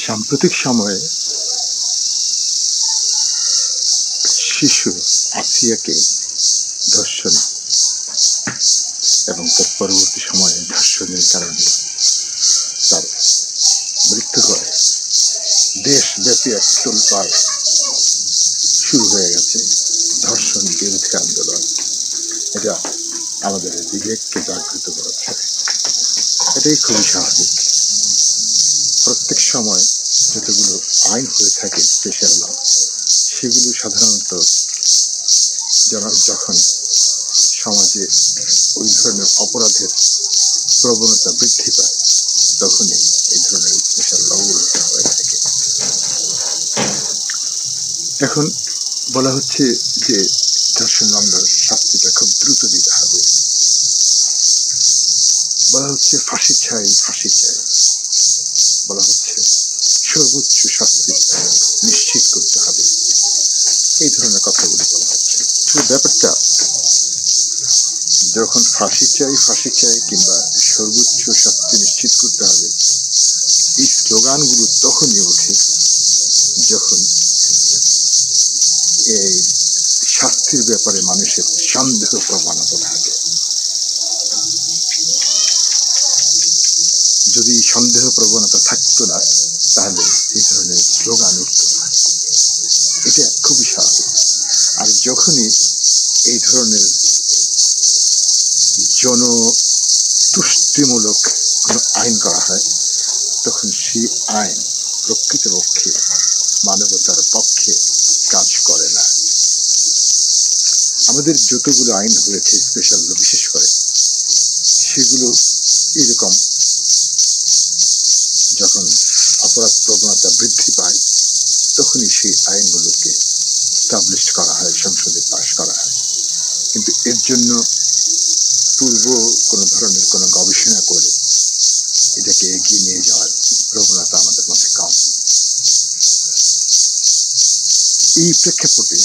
সাম্প্রতিক সময়ে শিশু আসিয়াকে ধর্ষণ এবং তার পরবর্তী সময়ে ধর্ষণের কারণে তার মৃত্যু হয়। দেশব্যাপী এক তোলপাড় শুরু হয়ে গেছে ধর্ষণ বিরোধী আন্দোলন। এটা আমাদের বিবেককে জাগ্রত করেছে। এটাই খুবই স্বাভাবিক। প্রত্যেক সময় যতগুলো আইন হয়ে থাকে স্পেশাল ল, সেগুলো সাধারণত যখন সমাজে ওই ধরনের অপরাধের প্রবণতা বৃদ্ধি পায়, তখনই এই ধরনের স্পেশাল লগুলো হয়ে থাকে। এখন বলা হচ্ছে যে ধর্ষণ মামলার শাস্তিটা খুব দ্রুত দিতে হবে। বলা হচ্ছে ফাঁসি চাই, ফাঁসি চাই। বলা হচ্ছে সর্বোচ্চ শাস্তি নিশ্চিত করতে হবে। এই ধরনের কথাগুলো বলা হচ্ছে। ব্যাপারটা যখন ফাঁসি চাই কিংবা সর্বোচ্চ শাস্তি নিশ্চিত করতে হবে, এই স্লোগানগুলো তখনই ওঠে যখন এই শাস্তির ব্যাপারে মানুষের সন্দেহ প্রবণতা থাকে। যদি সন্দেহ প্রবণতা থাকতো না, তাহলে এই ধরনের স্লোগান উঠত না। এটা খুবই স্বাভাবিক। আর যখনই এই ধরনের জনতুষ্টিমূলক কোনো আইন করা হয়, তখন সেই আইন প্রকৃতপক্ষে মানবতার পক্ষে কাজ করে না। আমাদের যতগুলো আইন হয়েছে স্পেশাল ল বিশেষ করে, সেগুলো এরকম যখন অপরাধ প্রবণতা বৃদ্ধি পায়, তখনই সেই আইনগুলোকে স্টাবলিশ করা হয়, সংসদে পাশ করা হয়। কিন্তু এর জন্য পূর্ব কোনো ধরনের কোনো গবেষণা করে এটাকে এগিয়ে নিয়ে যাওয়ার প্রবণতা আমাদের মধ্যে কম। এই প্রেক্ষাপটে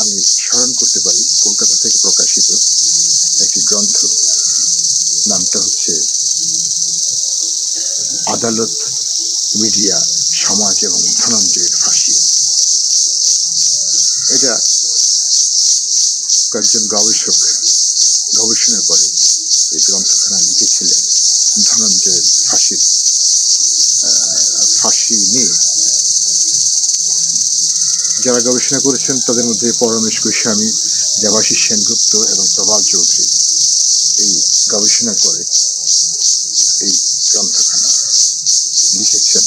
আমি স্মরণ করতে পারি কলকাতা থেকে প্রকাশিত একটি গ্রন্থ, নামটা হচ্ছে আদালত, মিডিয়া, সমাজ এবং ধনঞ্জয়ের ফাঁসি। এটা কয়েকজন গবেষক গবেষণা করে এই গ্রন্থখানা লিখেছিলেন ধনঞ্জয়ের ফাঁসি নিয়ে। যারা গবেষণা করেছেন তাদের মধ্যে পরমেশ গোস্বামী, দেবাশিস সেনগুপ্ত এবং প্রবাল চৌধুরী এই গবেষণা করে এই গ্রন্থখানা লিখেছেন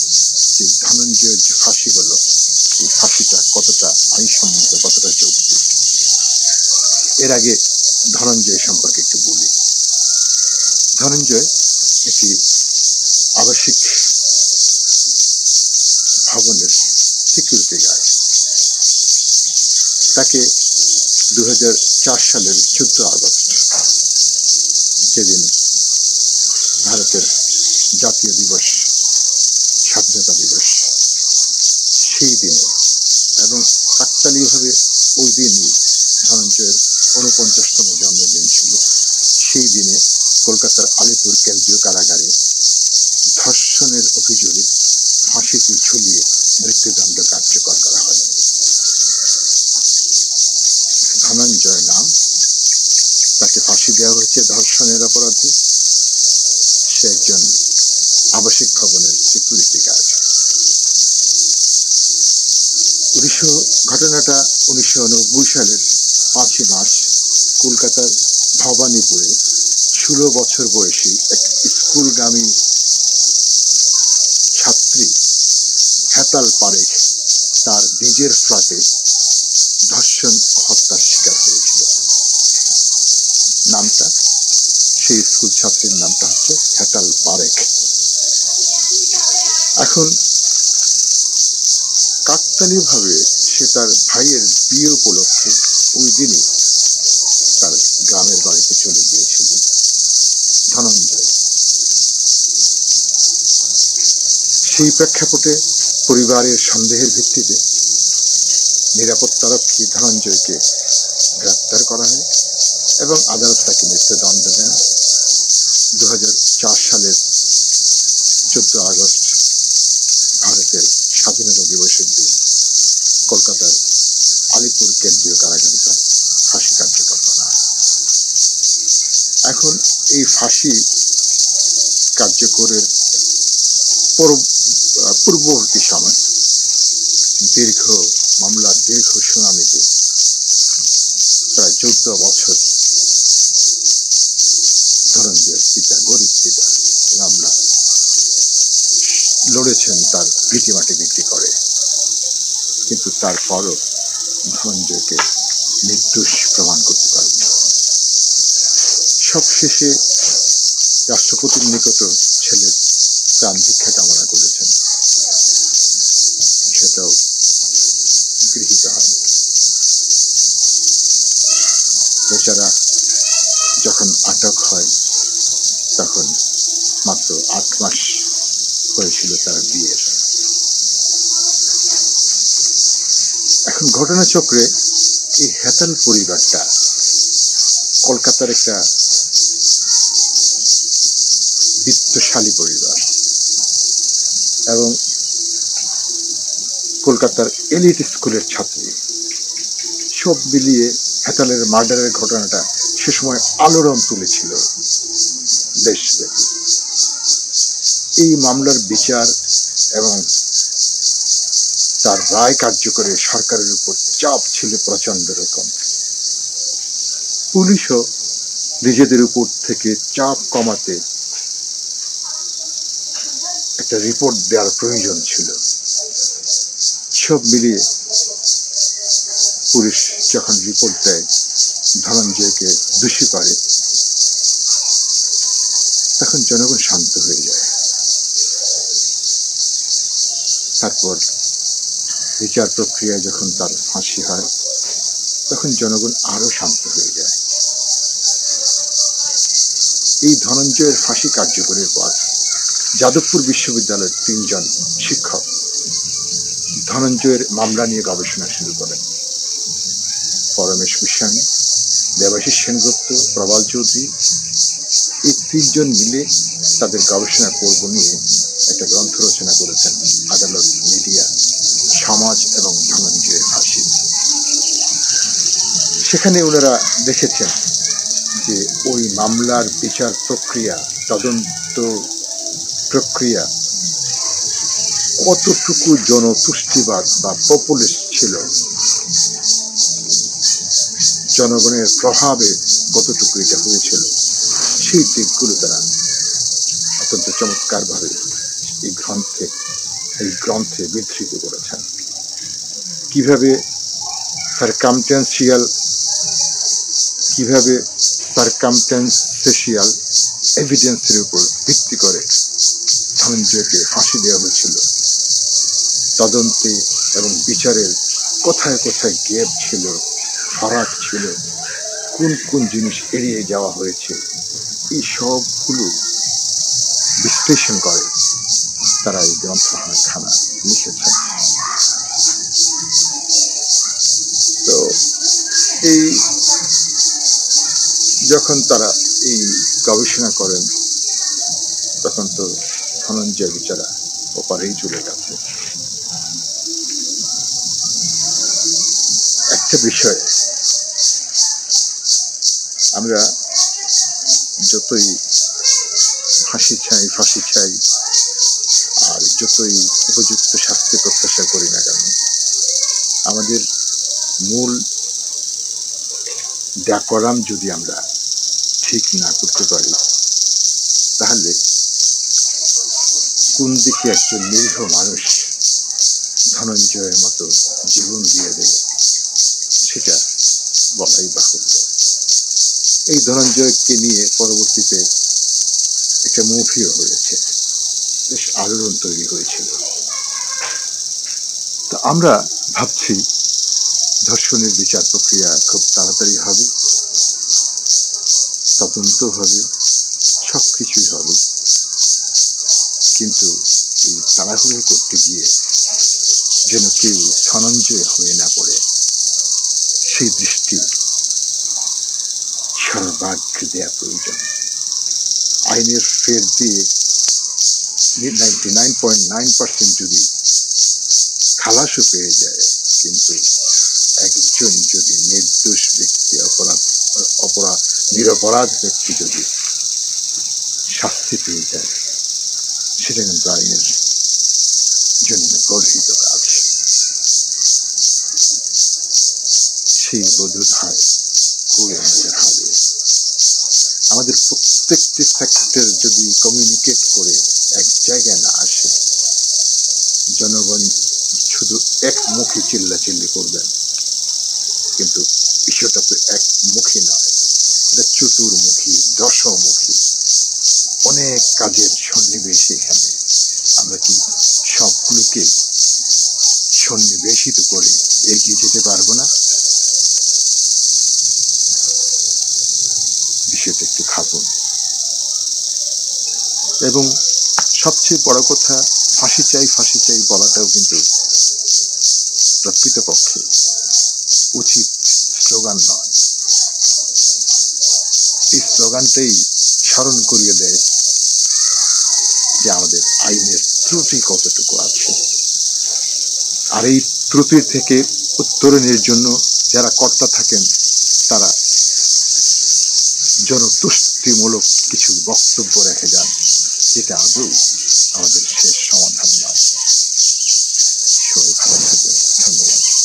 যে ধনঞ্জয়ের যে ফাঁসি হলো, এই ফাঁসিটা কতটা আইনসম্মত, কতটা যৌক্তিক। এর আগে ধনঞ্জয় সম্পর্কে একটু বলি। ধনঞ্জয় একটি আবাসিক ভবনের সিকিউরিটি গার্ড। তাকে 2004 সালের 14 আগস্ট, যেদিন ভারতের জাতীয় দিবস, স্বাধীনতা দিবস, সেই দিনে এবং কাকতালীয়ভাবে ওই দিনই ধনঞ্জয়ের 49তম জন্মদিন ছিল। সেই দিনে কলকাতার আলিপুর কেন্দ্রীয় কারাগারে ধর্ষণের অভিযোগে ফাঁসিতে ঝুলিয়ে মৃত্যুদণ্ড কার্যকর করা হয়। ধনঞ্জয় নাম, তাকে ফাঁসি দেওয়া হয়েছে ধর্ষণের অপরাধে। সে একজন আবাসিক ভবনের সিকিউরিটি গার্ড। ঘটনাটা 1990 সালের 5ই মার্চ কলকাতার ভবানীপুরে 16 বছর বয়সী এক স্কুলগামী ছাত্রী হেতাল পারেখ তার নিজের ফ্ল্যাটে ধর্ষণ ও হত্যার শিকার হয়েছিল। নামটা, সেই স্কুল ছাত্রীর নামটা হচ্ছে হেতাল পারেখ। এখন কাকতালীয়ভাবে সে তার ভাইয়ের বিয়ে উপলক্ষে ওই দিনই তার গ্রামের বাড়িতে চলে গিয়েছিল ধনঞ্জয়। সেই প্রেক্ষাপটে পরিবারের সন্দেহের ভিত্তিতে নিরাপত্তারক্ষী ধনঞ্জয়কে গ্রেপ্তার করা হয় এবং আদালত তাকে মৃত্যুদণ্ড দেন 2004 সালের 14 আগস্ট ভারতের কলকাতার আলিপুর কেন্দ্রীয় কারাগারে তার ফাঁসি কার্যকর করা হয়। এখন এই ফাঁসি কার্যকরের পূর্ববর্তী সময় দীর্ঘ মামলার দীর্ঘ শুনানিতে প্রায় 14 বছর ধনঞ্জয়ের পিতা, গরিব পিতা মামলা লড়েছেন তার ভিটি মাটি বিক্রি করে, কিন্তু তারপরও ধনঞ্জয়কে নির্দোষ প্রমাণ করতে পারেনি। সবশেষে রাষ্ট্রপতির নিকট ছেলের প্রাণ ভিক্ষা কামনা করেছেন, সেটাও গৃহীত হয়নি। বেচারা যখন আটক হয় তখন মাত্র 8 মাস হয়েছিল তার বিয়ের। এখন ঘটনাচক্রে এই হেতাল পরিবারটা কলকাতার একটা বিত্তশালী পরিবার এবং কলকাতার এলিট স্কুলের ছাত্রী। সব মিলিয়ে হেতালের মার্ডারের ঘটনাটা সে সময় আলোড়ন তুলেছিল দেশব্যাপী। এই মামলার বিচার এবং তার রায় কার্যকরে সরকারের উপর চাপ ছিল প্রচন্ড রকম। পুলিশও নিজেদের উপর থেকে চাপ কমাতে একটা রিপোর্ট দেওয়ার প্রয়োজন ছিল। সব মিলিয়ে পুলিশ যখন রিপোর্ট দেয়, ধনঞ্জয়কে দোষী করে, তখন জনগণ শান্ত হয়ে যায়। তারপর বিচার প্রক্রিয়ায় যখন তার ফাঁসি হয় তখন জনগণ আরো শান্ত হয়ে যায়। এই ধনঞ্জয়ের ফাঁসি কার্যকরের পর যাদবপুর বিশ্ববিদ্যালয়ের 3 জন শিক্ষক ধনঞ্জয়ের মামলা নিয়ে গবেষণা শুরু করেন। পরমেশ গোস্বামী, দেবাশিস সেনগুপ্ত, প্রবাল চৌধুরী, এই 3 জন মিলে তাদের গবেষণা পর্ব নিয়ে একটা গ্রন্থ রচনা করেছেন, আদালত, মিডিয়া, সমাজ এবং ধনঞ্জয়ের ফাঁসি। সেখানে ওনারা দেখেছেন যে ওই মামলার বিচার প্রক্রিয়া, তদন্ত প্রক্রিয়া কতটুকু জনতুষ্টিবাদ বা পপুলিস্ট ছিল, জনগণের প্রভাবে কতটুকু এটা হয়েছিল, সেই দিকগুলো তারা অত্যন্ত চমৎকারভাবে এই গ্রন্থে বিধৃত করেছেন। কিভাবে সার্কামস্টেন্সিয়াল এভিডেন্সের উপর ভিত্তি করে ধনঞ্জয়কে ফাঁসি দেওয়া হয়েছিল, তদন্তে এবং বিচারের কোথায় কোথায় গ্যাপ ছিল, ফারাক ছিল, কোন কোন জিনিস এড়িয়ে যাওয়া হয়েছে, এই সবগুলো বিশ্লেষণ করে তারা এই গ্রন্থখানা লিখেছেন। তো এই যখন তারা এই গবেষণা করেন তখন তো ধনঞ্জয় বিচারা ওপারেই চলে গেছে। একটা বিষয়, আমরা যতই ফাঁসি চাই আর যতই উপযুক্ত শাস্তি প্রত্যাশা করি না কেন, আমাদের মূল ডেকোরাম যদি আমরা ঠিক না করতে পারি, তাহলে কোন দিকে একজন নিরীহ মানুষ ধনঞ্জয়ের মতো জীবন দিয়ে দেবে সেটা বলাই বাহুল্য। এই ধনঞ্জয়কে নিয়ে পরবর্তীতে একটা মুভিও হয়েছে, বেশ আলোড়ন তৈরি হয়েছিল। তো আমরা ভাবছি ধর্ষণের বিচার প্রক্রিয়া খুব তাড়াতাড়ি হবে, তদন্ত হবে, সবকিছুই হবে, কিন্তু এই তাড়াহুড়ো করতে গিয়ে যেন কেউ ধনঞ্জয় হয়ে না পড়ে, সেই দৃষ্টি সর্বাগ্রে দেওয়া প্রয়োজন। আইনের ফের দিয়ে 99.9% যদি খালাসও পেয়ে যায়, কিন্তু একজন যদি নির্দোষ ব্যক্তি নিরপরাধ ব্যক্তি যদি শাস্তি পেয়ে যায়, সেটা কিন্তু আইনের জন্য গর্হিত কাজ। সেই বোধোদয় করে আমাদের হবে। আমাদের প্রত্যেকটি সেক্টর যদি কমিউনিকেট করে এক জায়গায় না আসে, জনগণ শুধু একমুখী চিল্লাচিল্লি করবেন, কিন্তু বিষয়টা তো একমুখী নয়, এটা চতুর্মুখী, দশমুখী, অনেক কাজের সন্নিবেশ এখানে। আমরা কি সবগুলোকে সন্নিবেশিত করে এগিয়ে যেতে পারবো না? বিষয়টা একটু ভাবুন। এবং সবচেয়ে বড় কথা, ফাঁসি চাই বলাটাও কিন্তু প্রকৃতপক্ষে উচিত স্লোগান নয়। এই স্লোগানটাই স্মরণ করিয়ে দেয় যে আমাদের আইনের ত্রুটি কতটুকু আছে, আর এই ত্রুটির থেকে উত্তরণের জন্য যারা কর্তা থাকেন তারা জনতুষ্টিমূলক কিছু বক্তব্য রেখে যান, যেটা আদৌ আমাদের শেষ সমাধান নয়। সবাই ভালো থাকবেন। ধন্যবাদ।